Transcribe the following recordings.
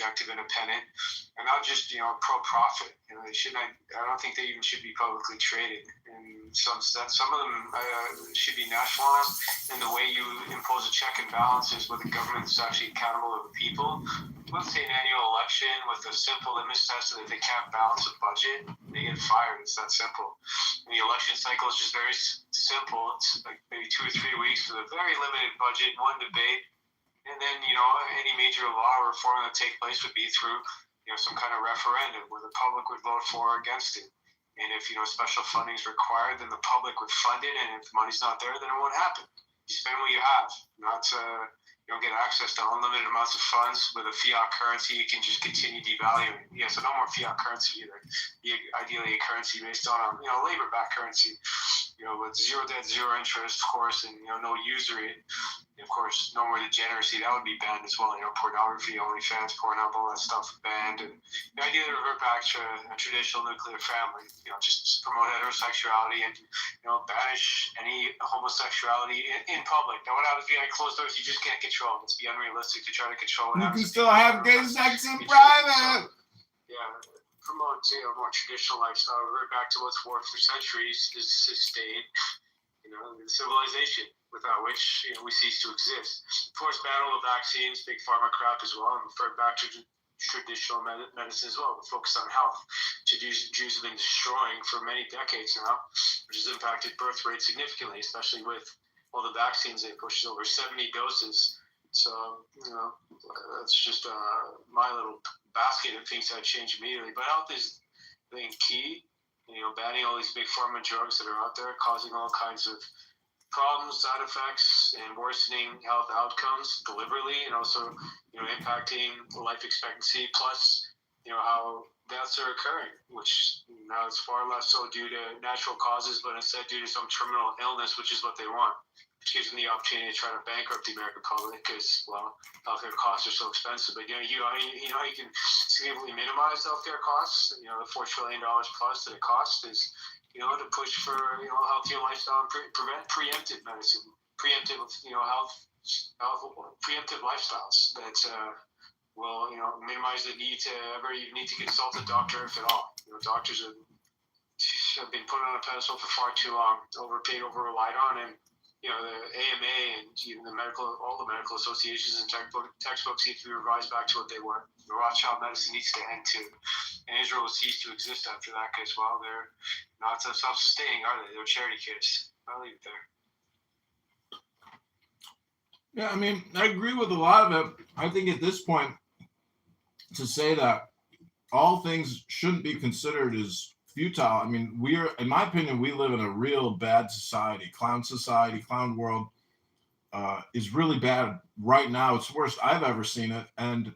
objective, independent, and not just pro-profit. They shouldn't. I don't think they even should be publicly traded. In some sense, some of them should be nationalized. And the way you impose a check and balance is where the government is actually accountable to the people. Let's say an annual election with a simple litmus test that if they can't balance a budget, they get fired. It's that simple. And the election cycle is just very simple. It's like maybe 2 or 3 weeks with a very limited budget, one debate. And then, any major law or reform that take place would be through, some kind of referendum where the public would vote for or against it. And if, special funding is required, then the public would fund it. And if the money's not there, then it won't happen. You spend what you have, not you don't get access to unlimited amounts of funds with a fiat currency. You can just continue devaluing. Yeah, so no more fiat currency either. Ideally, a currency based on, labor-backed currency, with zero debt, zero interest, of course, and, no usury. Of course, no more degeneracy. That would be banned as well. Pornography, OnlyFans, Pornhub, all that stuff banned. And ideally revert back to a traditional nuclear family. Just promote heterosexuality and, banish any homosexuality in public. Now, what happens behind closed doors, you just can't control. It's be unrealistic to try to control it. You can still have gay sex in private. Promote a more traditional lifestyle. Revert back to what's worked for centuries is sustained. The civilization without which we cease to exist. Of course, battle of vaccines, big pharma crap as well, and refer back to traditional medicine as well, with focus on health. Jews have been destroying for many decades now, which has impacted birth rates significantly, especially with all the vaccines they push over 70 doses. So, that's just my little basket of things that change immediately. But health is, I think, key. Banning all these big pharma drugs that are out there, causing all kinds of problems, side effects, and worsening health outcomes deliberately, and also, impacting life expectancy. Plus, how deaths are occurring, which now is far less so due to natural causes, but instead due to some terminal illness, which is what they want. Which gives them the opportunity to try to bankrupt the American public because, healthcare costs are so expensive. But, you can significantly minimize healthcare costs. The $4 trillion plus that it costs is, to push for, healthier lifestyle and prevent preemptive medicine, preemptive, preemptive lifestyles that will, minimize the need to ever even need to consult a doctor, if at all. Doctors have been put on a pedestal for far too long, overpaid, over-relied on, and the AMA and even all the medical associations and textbooks need to be revised back to what they were. The Rothschild medicine needs to end too. And Israel will cease to exist after that because, they're not self-sustaining, are they? They're charity kids. I'll leave it there. Yeah, I agree with a lot of it. I think at this point, to say that all things shouldn't be considered is futile. In my opinion, we live in a real bad society. Clown world is really bad right now. It's the worst I've ever seen it. And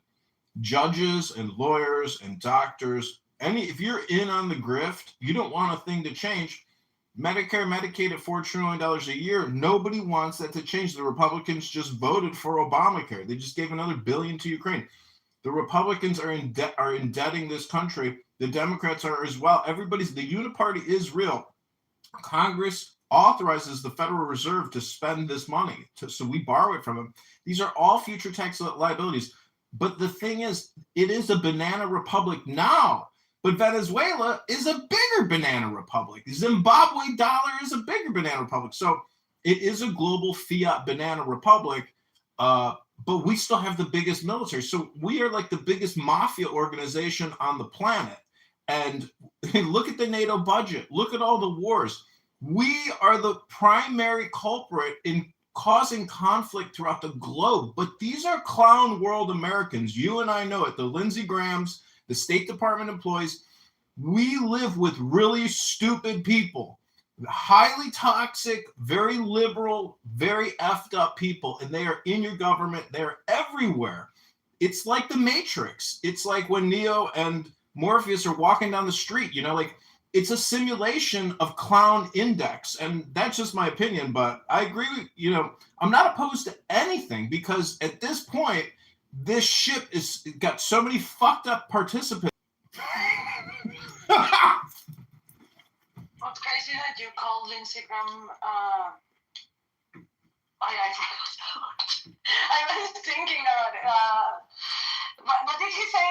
judges and lawyers and doctors, if you're in on the grift, you don't want a thing to change. Medicare, Medicaid at $4 trillion a year, nobody wants that to change. The Republicans just voted for Obamacare. They just gave another $1 billion to Ukraine. The Republicans are indebting this country. The Democrats are as well. The uniparty is real. Congress authorizes the Federal Reserve to spend this money, so we borrow it from them. These are all future tax liabilities. But the thing is, it is a banana republic now. But Venezuela is a bigger banana republic. Zimbabwe dollar is a bigger banana republic. So it is a global fiat banana republic. But we still have the biggest military. So we are like the biggest mafia organization on the planet. And look at the NATO budget. Look at all the wars. We are the primary culprit in causing conflict throughout the globe. But these are clown world Americans. You and I know it. The Lindsey Grahams, the State Department employees. We live with really stupid people. Highly toxic, very liberal, very effed up people, and they are in your government. They're everywhere. It's like the Matrix. It's like when Neo and Morpheus are walking down the street, it's a simulation of Clown Index. And that's just my opinion, but I agree with, I'm not opposed to anything because at this point, this ship is got so many fucked up participants. What's crazy that you called Lindsey Graham I was thinking about what did he say